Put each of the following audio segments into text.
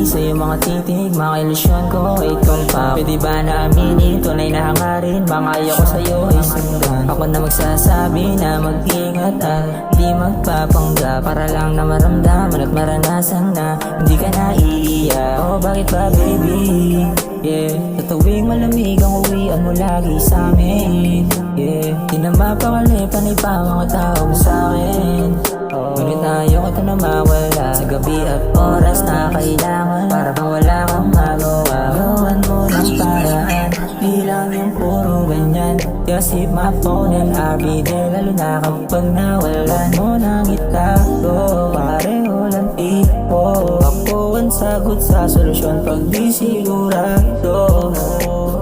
lagi sa iyong mga titig, mga ilusyon ko ay tumpak. Pwede ba na aminin, tunay na hangarin, mga ayoko sa'yo ay sundan. Ako na magsasabi na mag-ingat at di magpapanggap, para lang na maramdaman at maranasan na hindi ka naiiyak. Oh bakit ba baby? Yeah, sa tuwing malamig ang uwian mo lagi sa'min. Yeah, di na mapakali panay pa mga tao mo sa'kin. Ngunit ayaw ko na mawala sa gabi at oras na kailangan, para bang wala kang magawa. Gawan mo ng paraan, di lang yung puro ganyan. Kasi my phone and everyday, lalo na kapag nawalan mo nang itago. Pareho lang tipo, ako ang sagot sa solusyon pag di sigurado.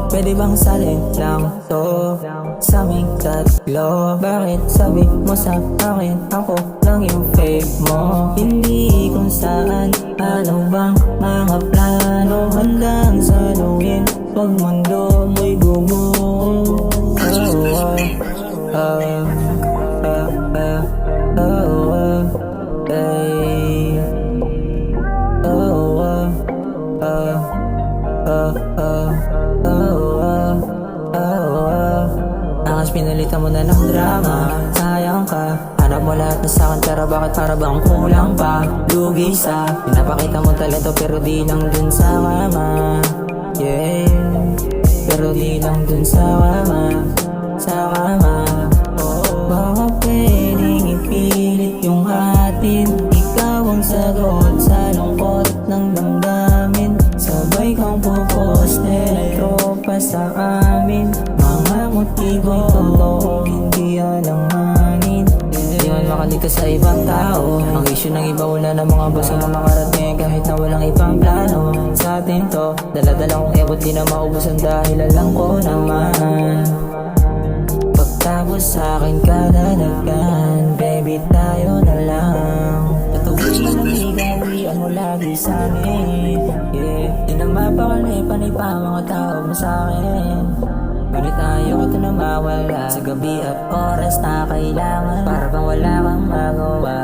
Pwede bang salin lang to sa aming tatlo? Bakit sabi mo sa akin ako lang yung fake mo? Hindi kung saan, ano bang mga plano handang saluhin pag mundo mo'y gumuho. Angas pinalitan mo na ng drama, sayang ka. Hanap mo lahat na sa'kin pero bakit para bang kulang pa? Lugi sa pinapakita mo talento pero di lang dun sa kama. Yeah, pero di lang dun sa kama, sa kama. Baka pwedeng ipilit yung atin, ikaw ang sagot sa lungkot ng damdamin. Sabay kang puposte ng tropa sa amin, mga motibo totoo hindi alanganin. Di man makaligtas sa ibang tao, ang issue ng iba wala na mga boss na makarating kahit na walang ibang plano. Sa atin to, dala-dala kong ebot di na maubusan dahil alam ko naman pagtapos sa akin kadalagan, baby tayo na lang. Patuloy na namigawian mo lagi sa'min. Yeah, di na mapakali panay pa mga tao mo sa'kin. Ngunit ayaw ko na mawala sa gabi at oras na kailangan, para bang wala kang magawa.